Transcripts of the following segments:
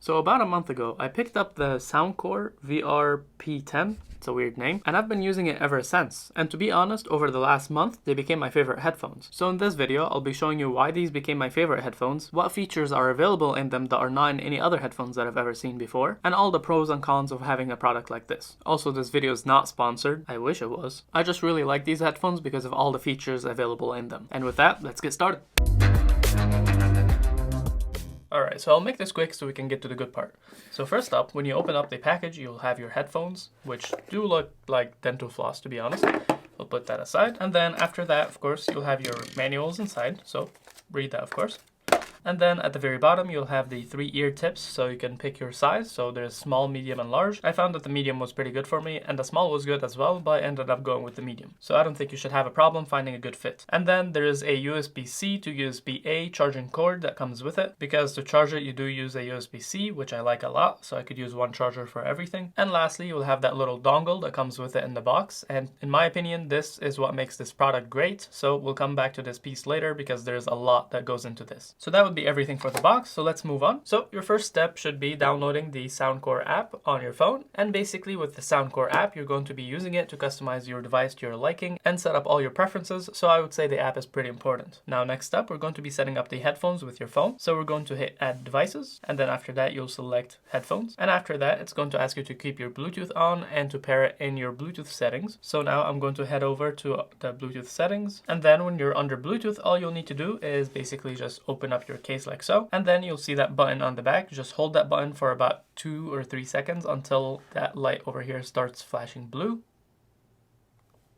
So about a month ago, I picked up the Soundcore VR P10. It's a weird name, and I've been using it ever since. And to be honest, over the last month, they became my favorite headphones. So in this video, I'll be showing you why these became my favorite headphones, what features are available in them that are not in any other headphones that I've ever seen before, and all the pros and cons of having a product like this. Also, this video is not sponsored. I wish it was. I just really like these headphones because of all the features available in them. And with that, let's get started. Alright, so I'll make this quick so we can get to the good part. So first up, when you open up the package, you'll have your headphones, which do look like dental floss, to be honest. We'll put that aside. And then after that, of course, you'll have your manuals inside. So read that, of course. And then at the very bottom, you'll have the 3 ear tips, so you can pick your size. So there's small, medium, and large. I found that the medium was pretty good for me, and the small was good as well, but I ended up going with the medium. So I don't think you should have a problem finding a good fit. And then there is a USB-C to USB-A charging cord that comes with it, because to charge it, you do use a USB-C, which I like a lot, so I could use one charger for everything. And lastly, you'll have that little dongle that comes with it in the box, and in my opinion, this is what makes this product great. So we'll come back to this piece later, because there's a lot that goes into this. So that would be everything for the box, so let's move on. So your first step should be downloading the Soundcore app on your phone, and basically with the Soundcore app, you're going to be using it to customize your device to your liking and set up all your preferences, so I would say the app is pretty important. Now next up, we're going to be setting up the headphones with your phone, so we're going to hit add devices, and then after that you'll select headphones, and after that it's going to ask you to keep your Bluetooth on and to pair it in your Bluetooth settings. So now I'm going to head over to the Bluetooth settings, and then when you're under Bluetooth, all you'll need to do is basically just open up your case like so, and then you'll see that button on the back. Just hold that button for about 2 or 3 seconds until that light over here starts flashing blue.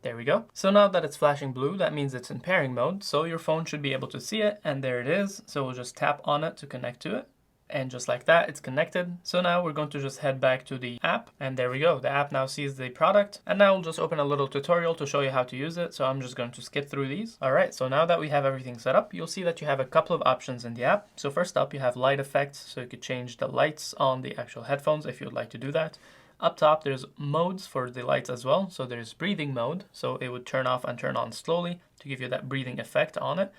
There we go. So now that it's flashing blue, that means it's in pairing mode, so your phone should be able to see it, and there it is. So we'll just tap on it to connect to it. And just like that, it's connected. So now we're going to just head back to the app, and there we go. The app now sees the product, and now we'll just open a little tutorial to show you how to use it. So I'm just going to skip through these. All right, so now that we have everything set up, you'll see that you have a couple of options in the app. So first up, you have light effects, so you could change the lights on the actual headphones if you'd like to do that. Up top, there's modes for the lights as well. So there's breathing mode, so it would turn off and turn on slowly to give you that breathing effect on it.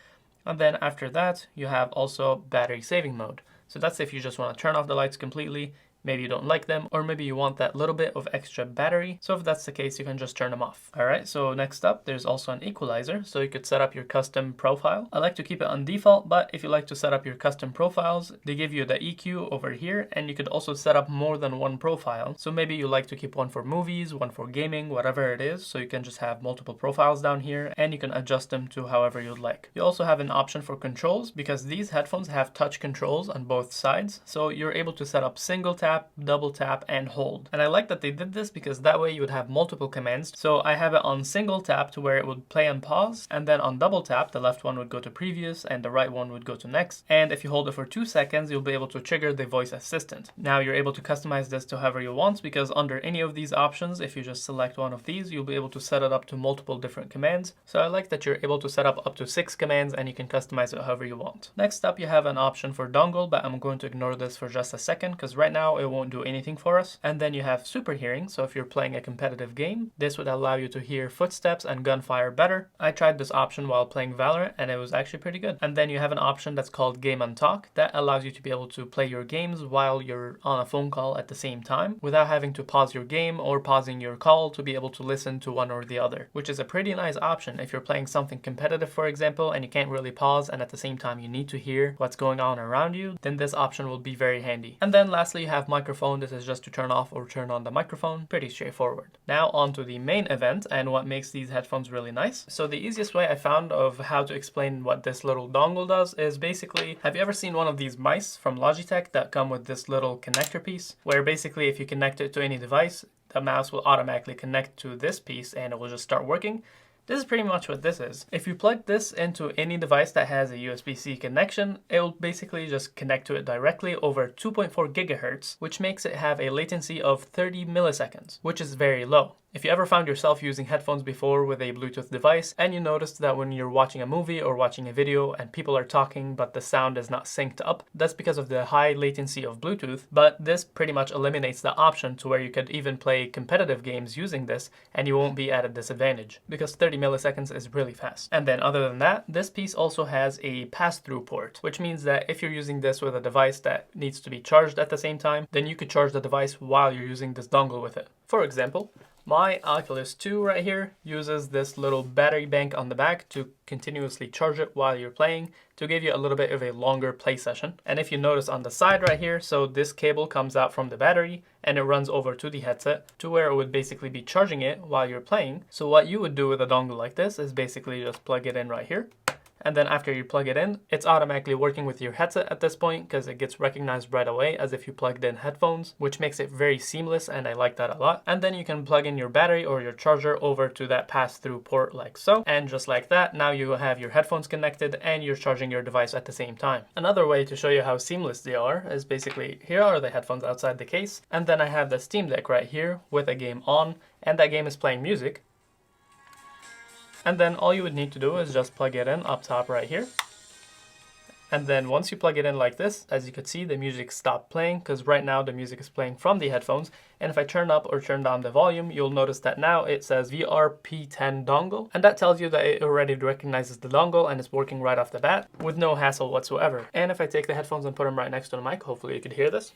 And then after that, you have also battery saving mode. So that's if you just want to turn off the lights completely, maybe you don't like them, or maybe you want that little bit of extra battery. So if that's the case, you can just turn them off. All right, so next up, there's also an equalizer. So you could set up your custom profile. I like to keep it on default, but if you like to set up your custom profiles, they give you the EQ over here, and you could also set up more than one profile. So maybe you like to keep one for movies, one for gaming, whatever it is. So you can just have multiple profiles down here, and you can adjust them to however you'd like. You also have an option for controls, because these headphones have touch controls on both sides. So you're able to set up single tap, double tap, and hold. And I like that they did this because that way you would have multiple commands. So I have it on single tap to where it would play and pause, and then on double tap, the left one would go to previous and the right one would go to next. And if you hold it for 2 seconds, you'll be able to trigger the voice assistant. Now you're able to customize this to however you want, because under any of these options, if you just select one of these, you'll be able to set it up to multiple different commands. So I like that you're able to set up to 6 commands, and you can customize it however you want. Next up, you have an option for dongle, but I'm going to ignore this for just a second because right now it won't do anything for us. And then you have super hearing, so if you're playing a competitive game, this would allow you to hear footsteps and gunfire better. I tried this option while playing Valorant, and it was actually pretty good. And then you have an option that's called game and talk that allows you to be able to play your games while you're on a phone call at the same time without having to pause your game or pausing your call to be able to listen to one or the other, which is a pretty nice option if you're playing something competitive, for example, and you can't really pause, and at the same time you need to hear what's going on around you. Then this option will be very handy. And then lastly, you have microphone. This is just to turn off or turn on the microphone. Pretty straightforward. Now on to the main event and what makes these headphones really nice. So the easiest way I found of how to explain what this little dongle does is basically, have you ever seen one of these mice from Logitech that come with this little connector piece, where basically if you connect it to any device, the mouse will automatically connect to this piece and it will just start working? This is pretty much what this is. If you plug this into any device that has a USB-C connection, it will basically just connect to it directly over 2.4 gigahertz, which makes it have a latency of 30 milliseconds, which is very low. If you ever found yourself using headphones before with a Bluetooth device and you noticed that when you're watching a movie or watching a video and people are talking but the sound is not synced up, that's because of the high latency of Bluetooth. But this pretty much eliminates the option to where you could even play competitive games using this and you won't be at a disadvantage, because 30 30 milliseconds is really fast. And then other than that, this piece also has a pass-through port, which means that if you're using this with a device that needs to be charged at the same time, then you could charge the device while you're using this dongle with it. For example, my Oculus 2 right here uses this little battery bank on the back to continuously charge it while you're playing to give you a little bit of a longer play session. And if you notice on the side right here, so this cable comes out from the battery and it runs over to the headset to where it would basically be charging it while you're playing. So what you would do with a dongle like this is basically just plug it in right here. And then after you plug it in, it's automatically working with your headset at this point because it gets recognized right away as if you plugged in headphones, which makes it very seamless, and I like that a lot. And then you can plug in your battery or your charger over to that pass-through port like so. And just like that, now you have your headphones connected and you're charging your device at the same time. Another way to show you how seamless they are is basically here are the headphones outside the case, and then I have the Steam Deck right here with a game on, and that game is playing music. And then all you would need to do is just plug it in up top right here. And then once you plug it in like this, as you can see, the music stopped playing because right now the music is playing from the headphones. And if I turn up or turn down the volume, you'll notice that now it says VR P10 dongle. And that tells you that it already recognizes the dongle and it's working right off the bat with no hassle whatsoever. And if I take the headphones and put them right next to the mic, hopefully you could hear this.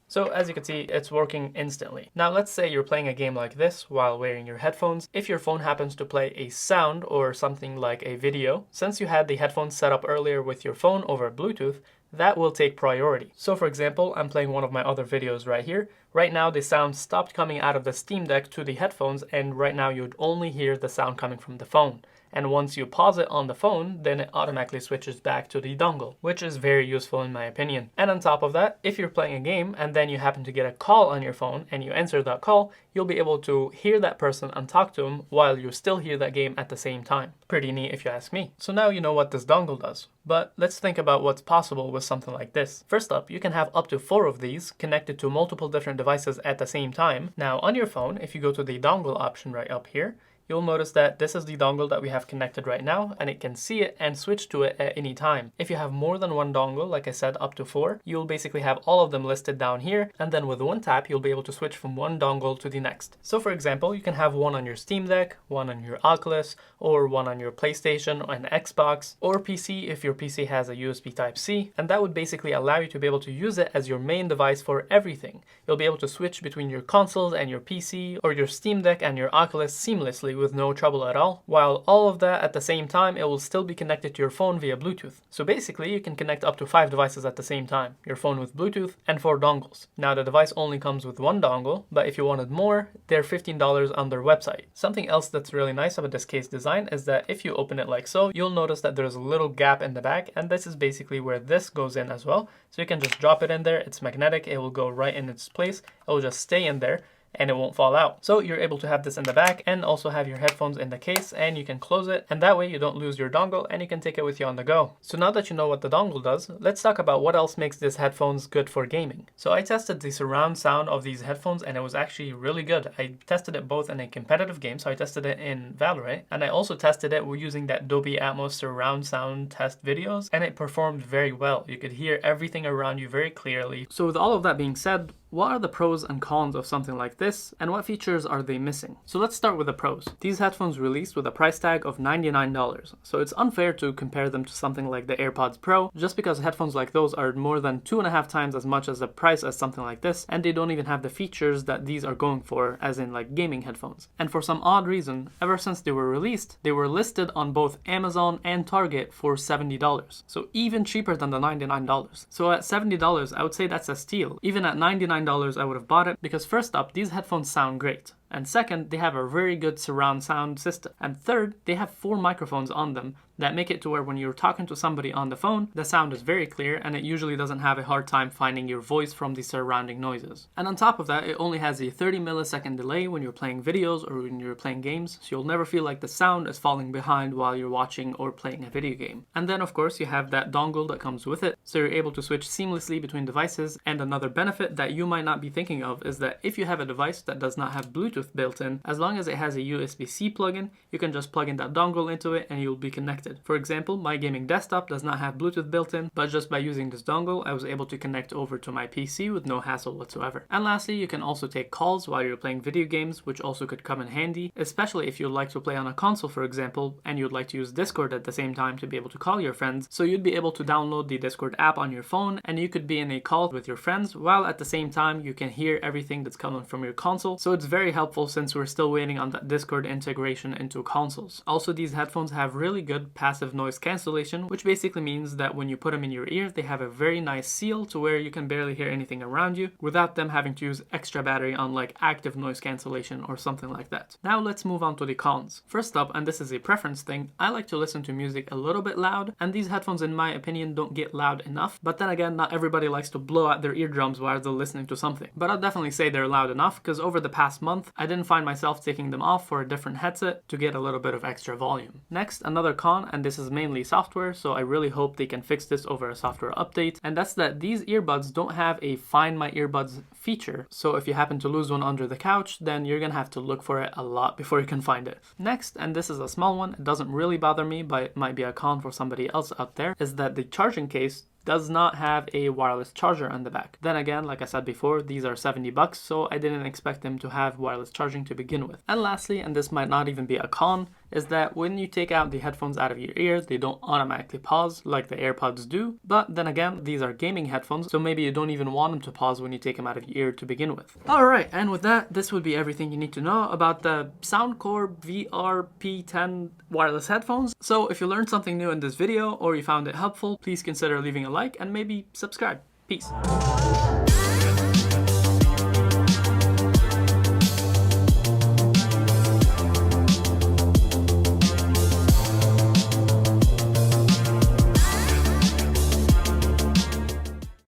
So as you can see, it's working instantly. Now let's say you're playing a game like this while wearing your headphones. If your phone happens to play a sound or something like a video, since you had the headphones set up earlier with your phone over Bluetooth, that will take priority. So for example, I'm playing one of my other videos right here. Right now the sound stopped coming out of the Steam Deck to the headphones, and right now you'd only hear the sound coming from the phone. And once you pause it on the phone, then it automatically switches back to the dongle, which is very useful in my opinion. And on top of that, if you're playing a game and then you happen to get a call on your phone and you answer that call, you'll be able to hear that person and talk to them while you still hear that game at the same time. Pretty neat if you ask me. So now you know what this dongle does. But let's think about what's possible with something like this. First up, you can have up to 4 of these connected to multiple different devices at the same time. Now on your phone, if you go to the dongle option right up here, you'll notice that this is the dongle that we have connected right now, and it can see it and switch to it at any time. If you have more than one dongle, like I said, up to 4, you'll basically have all of them listed down here, and then with one tap, you'll be able to switch from one dongle to the next. So for example, you can have one on your Steam Deck, one on your Oculus, or one on your PlayStation and Xbox, or PC if your PC has a USB Type-C, and that would basically allow you to be able to use it as your main device for everything. You'll be able to switch between your consoles and your PC, or your Steam Deck and your Oculus seamlessly with no trouble at all, while all of that at the same time, it will still be connected to your phone via Bluetooth. So basically you can connect up to 5 devices at the same time, your phone with Bluetooth and 4 dongles. Now the device only comes with one dongle, but if you wanted more, they're $15 on their website. Something else that's really nice about this case design is that if you open it like so, you'll notice that there's a little gap in the back, and this is basically where this goes in as well. So you can just drop it in there, it's magnetic, it will go right in its place, it will just stay in there, and it won't fall out. So you're able to have this in the back and also have your headphones in the case, and you can close it, and that way you don't lose your dongle and you can take it with you on the go. So now that you know what the dongle does, let's talk about what else makes these headphones good for gaming. So I tested the surround sound of these headphones and it was actually really good. I tested it both in a competitive game, so I tested it in Valorant, and I also tested it using that Dolby Atmos surround sound test videos, and it performed very well. You could hear everything around you very clearly. So with all of that being said, what are the pros and cons of something like this, and what features are they missing? So let's start with the pros. These headphones released with a price tag of $99, so it's unfair to compare them to something like the AirPods Pro, just because headphones like those are more than 2.5 times as much as the price as something like this, and they don't even have the features that these are going for, as in like gaming headphones. And for some odd reason, ever since they were released, they were listed on both Amazon and Target for $70, so even cheaper than the $99. So at $70, I would say that's a steal. Even at $99, I would have bought it because first up, these headphones sound great. And second, they have a very good surround sound system. And third, they have 4 microphones on them that make it to where when you're talking to somebody on the phone, the sound is very clear and it usually doesn't have a hard time finding your voice from the surrounding noises. And on top of that, it only has a 30 millisecond delay when you're playing videos or when you're playing games, so you'll never feel like the sound is falling behind while you're watching or playing a video game. And then of course you have that dongle that comes with it, so you're able to switch seamlessly between devices. And another benefit that you might not be thinking of is that if you have a device that does not have Bluetooth built in, as long as it has a USB-C plug-in, you can just plug in that dongle into it and you'll be connected. connected. For example, my gaming desktop does not have Bluetooth built in, but just by using this dongle, I was able to connect over to my PC with no hassle whatsoever. And lastly, you can also take calls while you're playing video games, which also could come in handy, especially if you'd like to play on a console, for example, and you'd like to use Discord at the same time to be able to call your friends. So you'd be able to download the Discord app on your phone, and you could be in a call with your friends, while at the same time you can hear everything that's coming from your console. So it's very helpful since we're still waiting on that Discord integration into consoles. Also, these headphones have really good passive noise cancellation, which basically means that when you put them in your ear, they have a very nice seal to where you can barely hear anything around you without them having to use extra battery on like active noise cancellation or something like that. Now let's move on to the cons. First up, and this is a preference thing, I like to listen to music a little bit loud, and these headphones in my opinion don't get loud enough, but then again, not everybody likes to blow out their eardrums while they're listening to something. But I'll definitely say they're loud enough, because over the past month, I didn't find myself taking them off for a different headset to get a little bit of extra volume. Next, another con, and this is mainly software, so I really hope they can fix this over a software update, and that's that these earbuds don't have a Find My Earbuds feature. So if you happen to lose one under the couch, then you're gonna have to look for it a lot before you can find it. Next, and this is a small one, it doesn't really bother me, but it might be a con for somebody else out there, is that the charging case does not have a wireless charger on the back. Then again, like I said before, these are $70, so I didn't expect them to have wireless charging to begin with. And lastly, and this might not even be a con, is that when you take out the headphones out of your ears, they don't automatically pause like the AirPods do. But then again, these are gaming headphones, so maybe you don't even want them to pause when you take them out of your ear to begin with. Alright, and with that, this would be everything you need to know about the Soundcore VR P10 wireless headphones. So if you learned something new in this video or you found it helpful, please consider leaving a like and maybe subscribe. Peace.